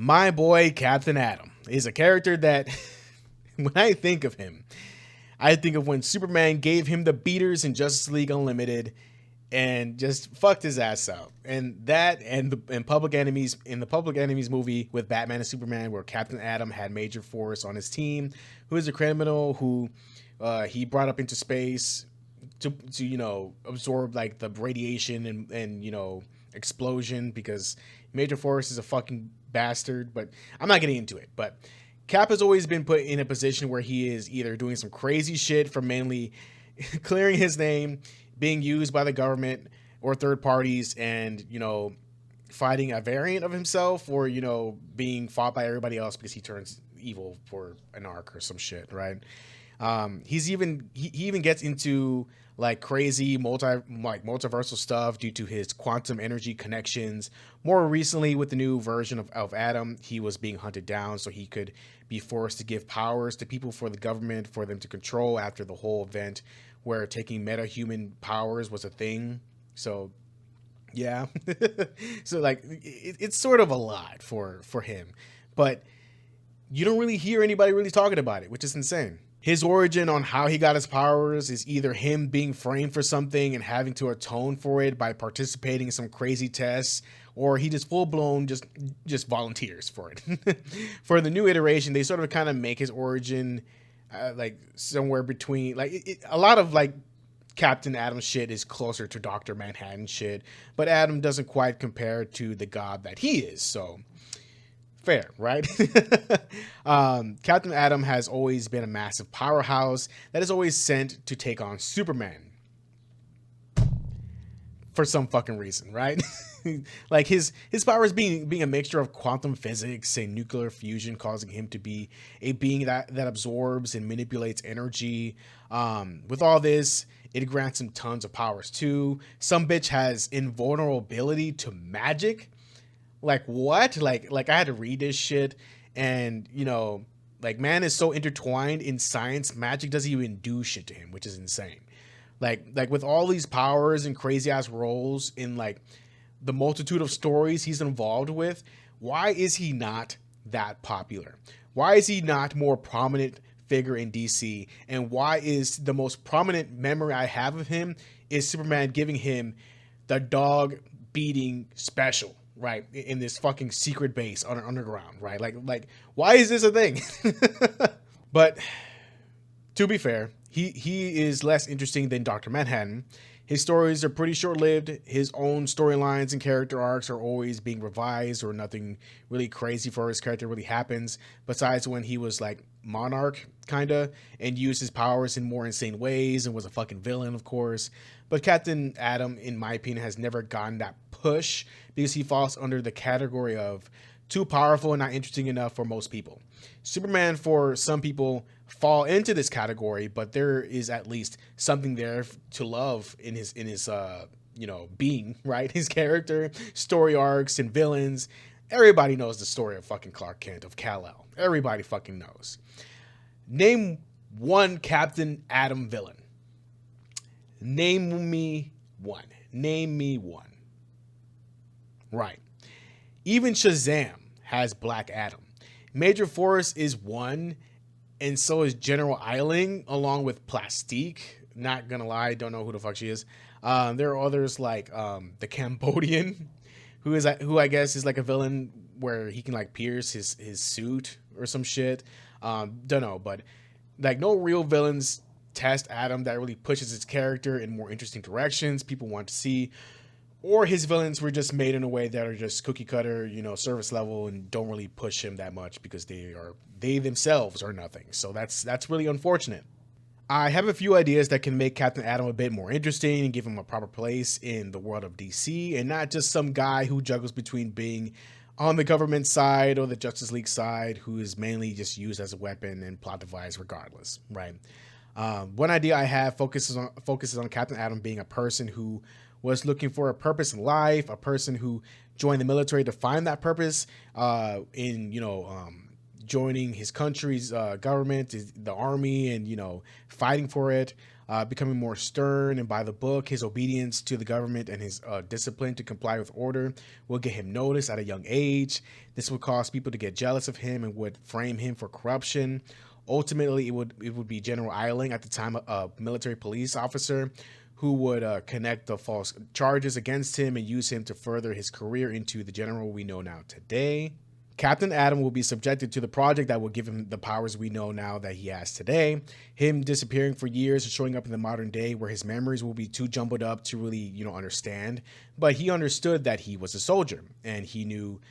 My boy Captain Atom is a character that, when I think of him, I think of when Superman gave him the beaters in Justice League Unlimited and just fucked his ass out. And that and Public Enemies, in the Public Enemies movie with Batman and Superman, where Captain Atom had Major Force on his team, who is a criminal who he brought up into space to absorb like the radiation and explosion, because Major Force is a fucking bastard. But I'm not getting into it. But Cap has always been put in a position where he is either doing some crazy shit for mainly clearing his name, being used by the government or third parties, and fighting a variant of himself, or being fought by everybody else because he turns evil for an arc or some shit, right? He even gets into like crazy multiversal stuff due to his quantum energy connections. More recently, with the new version of Atom, he was being hunted down so he could be forced to give powers to people for the government for them to control after the whole event where taking metahuman powers was a thing. So yeah. So like it's sort of a lot for him, but you don't really hear anybody really talking about it, which is insane. His origin on how he got his powers is either him being framed for something and having to atone for it by participating in some crazy tests, or he just full blown just volunteers for it. For the new iteration, they sort of kind of make his origin like somewhere between a lot of like Captain Atom shit is closer to Dr. Manhattan shit, but Atom doesn't quite compare to the god that he is. So fair, right? Captain Atom has always been a massive powerhouse that is always sent to take on Superman for some fucking reason, right? Like his powers being a mixture of quantum physics and nuclear fusion, causing him to be a being that absorbs and manipulates energy. With all this, it grants him tons of powers too. Some bitch has invulnerability to magic. Like what? Like I had to read this shit, and like man is so intertwined in science, magic doesn't even do shit to him, which is insane. Like with all these powers and crazy ass roles in like the multitude of stories he's involved with, why is he not that popular? Why is he not more prominent figure in DC? And why is the most prominent memory I have of him is Superman giving him the dog beating special, right, in this fucking secret base underground, right? Like why is this a thing? But to be fair, he is less interesting than Dr. Manhattan. His stories are pretty short-lived. His own storylines and character arcs are always being revised, or nothing really crazy for his character really happens, besides when he was like Monarch, kinda, and used his powers in more insane ways and was a fucking villain, of course. But Captain Atom, in my opinion, has never gotten that push because he falls under the category of too powerful and not interesting enough for most people. Superman, for some people, fall into this category, but there is at least something there to love in his being, right? His character, story arcs, and villains. Everybody knows the story of fucking Clark Kent, of Kal-El. Everybody fucking knows. Name one Captain Atom villain. Name me one. Name me one. Right. Even Shazam has Black Adam. Major Force is one, and so is General Eiling, along with Plastique. Not gonna lie, don't know who the fuck she is. There are others like the Cambodian, who I guess is like a villain where he can like pierce his suit or some shit. Don't know, but like no real villains test Atom that really pushes his character in more interesting directions people want to see. Or his villains were just made in a way that are just cookie cutter, service level, and don't really push him that much because they themselves are nothing. So that's really unfortunate. I have a few ideas that can make Captain Atom a bit more interesting and give him a proper place in the world of DC, and not just some guy who juggles between being on the government side or the Justice League side, who is mainly just used as a weapon and plot device regardless, right? One idea I have focuses on Captain Atom being a person who was looking for a purpose in life, a person who joined the military to find that purpose in joining his country's government, the army, and fighting for it. becoming more stern and by the book. His obedience to the government and his discipline to comply with order will get him noticed at a young age. This would cause people to get jealous of him and would frame him for corruption. Ultimately, it would be General Eiling, at the time a military police officer, who would connect the false charges against him and use him to further his career into the general we know now today. Captain Atom will be subjected to the project that will give him the powers we know now that he has today. Him disappearing for years and showing up in the modern day where his memories will be too jumbled up to really, understand. But he understood that he was a soldier and he knew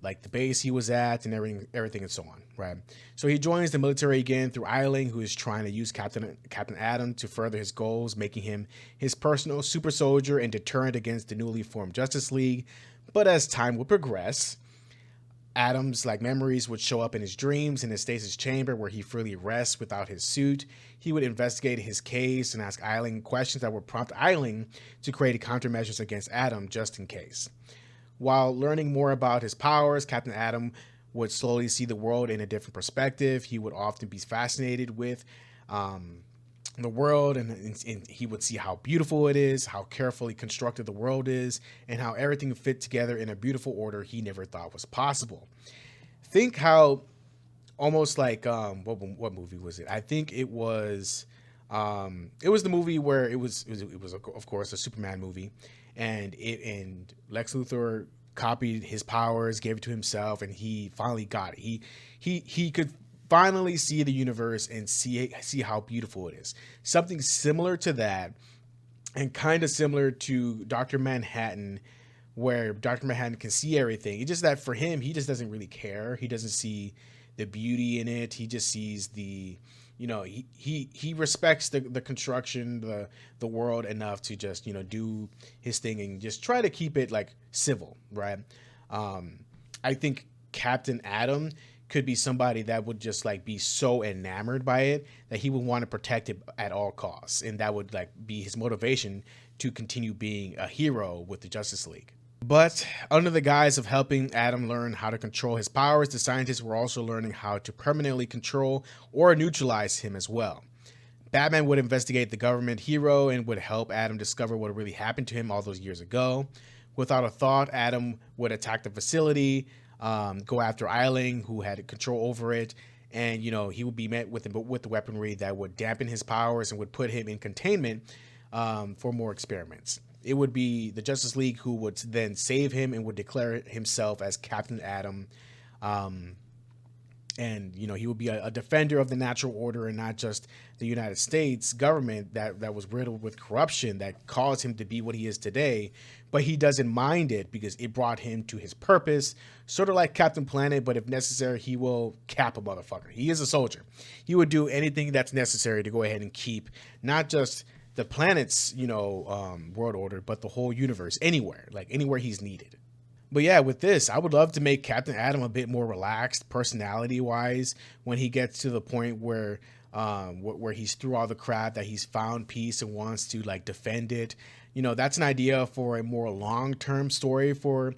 like the base he was at and everything and so on, right? So he joins the military again through Eiling, who is trying to use Captain Atom to further his goals, making him his personal super soldier and deterrent against the newly formed Justice League. But as time would progress, Adam's memories would show up in his dreams in his stasis chamber where he freely rests without his suit. He would investigate his case and ask Eiling questions that would prompt Eiling to create countermeasures against Adam just in case. While learning more about his powers, Captain Atom would slowly see the world in a different perspective. He would often be fascinated with the world, and he would see how beautiful it is, how carefully constructed the world is, and how everything fit together in a beautiful order he never thought was possible. Think how almost like what movie was it? I think it was the movie where it was of course a Superman movie, and Lex Luthor copied his powers, gave it to himself, and he finally got it. He could finally see the universe and see how beautiful it is. Something similar to that, and kind of similar to Dr. Manhattan, where Dr. Manhattan can see everything. It's just that for him, he just doesn't really care. He doesn't see the beauty in it. He just sees the, he respects the construction, the world enough to just, do his thing and just try to keep it civil, right? I think Captain Atom could be somebody that would just be so enamored by it that he would want to protect it at all costs. And that would be his motivation to continue being a hero with the Justice League. But under the guise of helping Adam learn how to control his powers, the scientists were also learning how to permanently control or neutralize him as well. Batman would investigate the government hero and would help Adam discover what really happened to him all those years ago. Without a thought, Adam would attack the facility, go after Eiling, who had control over it, and he would be met with the weaponry that would dampen his powers and would put him in containment for more experiments. It would be the Justice League who would then save him and would declare himself as Captain Atom. And he would be a defender of the natural order and not just the United States government that was riddled with corruption that caused him to be what he is today. But he doesn't mind it because it brought him to his purpose, sort of like Captain Planet, but if necessary, he will cap a motherfucker. He is a soldier. He would do anything that's necessary to go ahead and keep not just the planet's, world order, but the whole universe, anywhere he's needed. But yeah, with this, I would love to make Captain Atom a bit more relaxed personality-wise when he gets to the point where he's through all the crap, that he's found peace and wants to defend it. That's an idea for a more long-term story for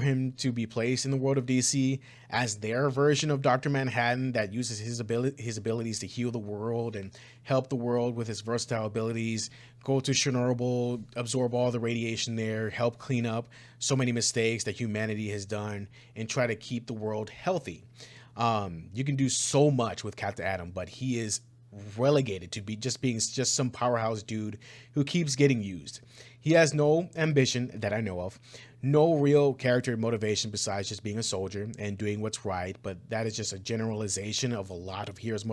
him to be placed in the world of DC as their version of Dr. Manhattan that uses his abilities to heal the world and help the world with his versatile abilities, go to Chernobyl, absorb all the radiation there, help clean up so many mistakes that humanity has done, and try to keep the world healthy. You can do so much with Captain Atom, but he is relegated to being some powerhouse dude who keeps getting used. He has no ambition that I know of, no real character motivation besides just being a soldier and doing what's right. But that is just a generalization of a lot of heroes'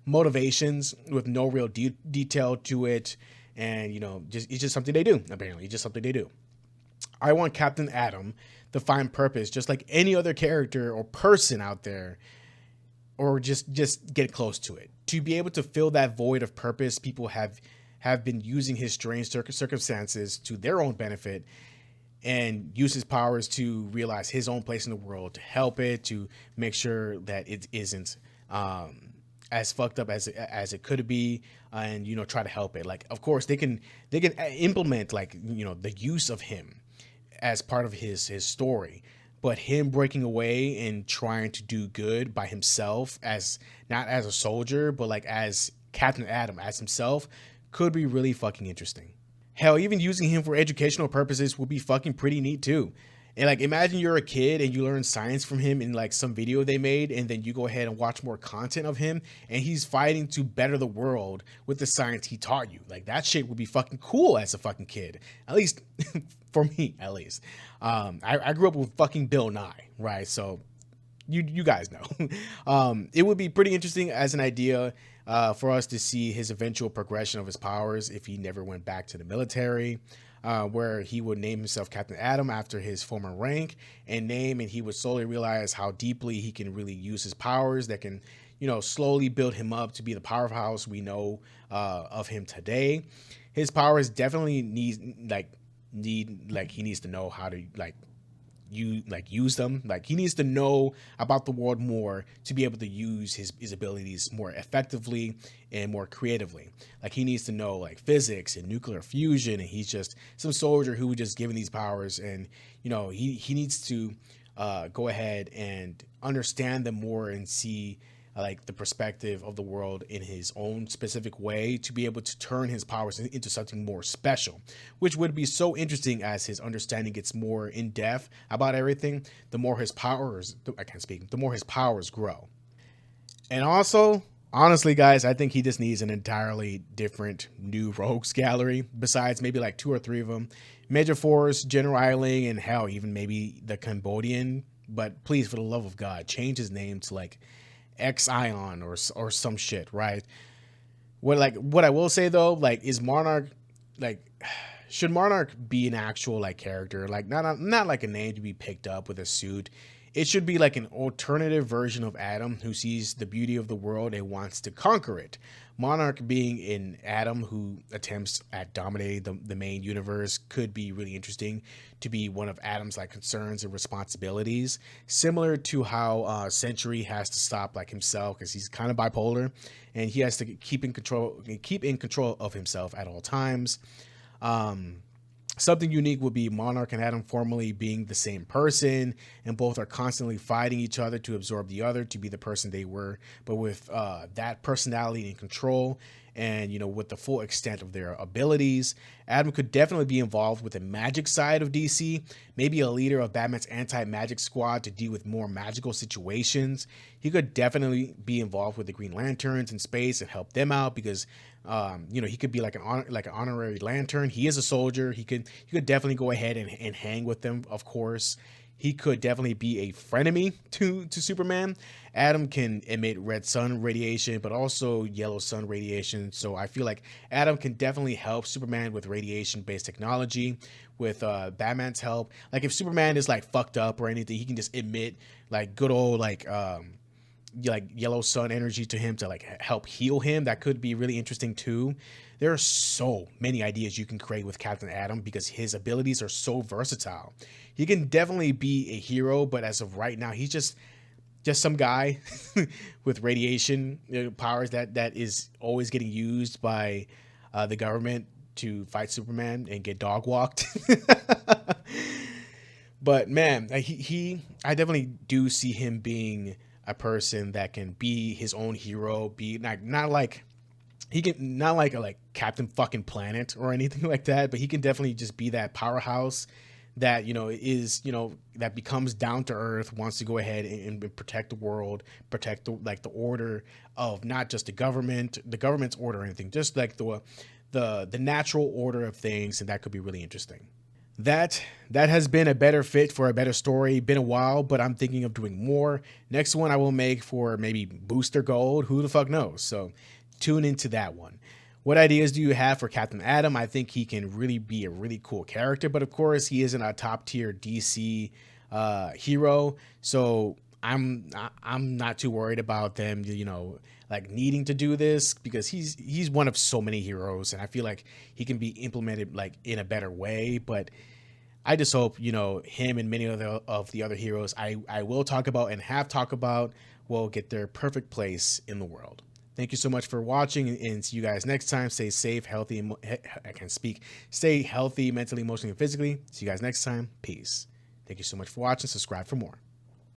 motivations with no real detail to it, and it's just something they do. Apparently, it's just something they do. I want Captain Atom to find purpose, just like any other character or person out there, or just get close to it, to be able to fill that void of purpose. People have been using his strange circumstances to their own benefit and use his powers to realize his own place in the world, to help it, to make sure that it isn't as fucked up as it could be, and try to help it. Of course they can implement the use of him as part of his story, but him breaking away and trying to do good by himself, as not as a soldier, but as Captain Atom as himself could be really fucking interesting. Hell, even using him for educational purposes would be fucking pretty neat too. And like, imagine you're a kid and you learn science from him in like some video they made, and then you go ahead and watch more content of him, and he's fighting to better the world with the science he taught you. Like, that shit would be fucking cool as a fucking kid, at least for me, at least. I grew up with fucking Bill Nye, right? So you guys know. It would be pretty interesting as an idea for us to see his eventual progression of his powers if he never went back to the military, where he would name himself Captain Atom after his former rank and name, and he would slowly realize how deeply he can really use his powers that can, slowly build him up to be the powerhouse we know of him today. His powers definitely he needs to know how to use them. Like, he needs to know about the world more to be able to use his abilities more effectively and more creatively. Like, he needs to know like physics and nuclear fusion, and he's just some soldier who was just given these powers, and he needs to go ahead and understand them more and see like the perspective of the world in his own specific way to be able to turn his powers into something more special, which would be so interesting as his understanding gets more in depth about everything. The more his powers, the more his powers grow. And also, honestly, guys, I think he just needs an entirely different new rogues gallery besides maybe like 2 or 3 of them. Major Force, General Eiling, and hell, even maybe the Cambodian. But please, for the love of God, change his name to like X-Ion or some shit, right? What I will say though, like, is Monarch, like, should Monarch be an actual like character, like not like a name to be picked up with a suit? It should be like an alternative version of Adam who sees the beauty of the world and wants to conquer it. Monarch being an Adam who attempts at dominating the main universe could be really interesting to be one of Adam's like concerns and responsibilities, similar to how Century has to stop like himself because he's kind of bipolar and he has to keep in control of himself at all times. Something unique would be Monarch and Adam formally being the same person, and both are constantly fighting each other to absorb the other to be the person they were, but with that personality and control, and with the full extent of their abilities. Adam could definitely be involved with the magic side of DC, maybe a leader of Batman's anti-magic squad to deal with more magical situations. He could definitely be involved with the Green Lanterns in space and help them out because he could be like an honorary Lantern. He is a soldier. He could definitely go ahead and hang with them, of course. He could definitely be a frenemy to Superman. Adam can emit red sun radiation, but also yellow sun radiation. So I feel like Adam can definitely help Superman with radiation-based technology, with Batman's help. Like, if Superman is like fucked up or anything, he can just emit like good old like yellow sun energy to him to like help heal him. That could be really interesting too. There are so many ideas you can create with Captain Atom because his abilities are so versatile. He can definitely be a hero, but as of right now, he's just some guy with radiation powers that is always getting used by the government to fight Superman and get dog walked. But man, I definitely do see him being a person that can be his own hero, be not like he can, not like a Captain fucking Planet or anything like that, but he can definitely just be that powerhouse that that becomes down to earth, wants to go ahead and protect the world, protect the order of not just the government's order or anything, just like the natural order of things, and that could be really interesting. That has been a better fit for a better story. Been a while, but I'm thinking of doing more. Next one I will make for maybe Booster Gold. Who the fuck knows? So tune into that one. What ideas do you have for Captain Atom? I think he can really be a really cool character, but of course he isn't a top tier DC hero. So I'm not too worried about them, like needing to do this, because he's one of so many heroes, and I feel like he can be implemented like in a better way. But I just hope him and many of the other heroes I will talk about and have talked about will get their perfect place in the world. Thank you so much for watching, and see you guys next time. Stay safe, healthy. I can't speak. Stay healthy mentally, emotionally, and physically. See you guys next time. Peace. Thank you so much for watching. Subscribe for more.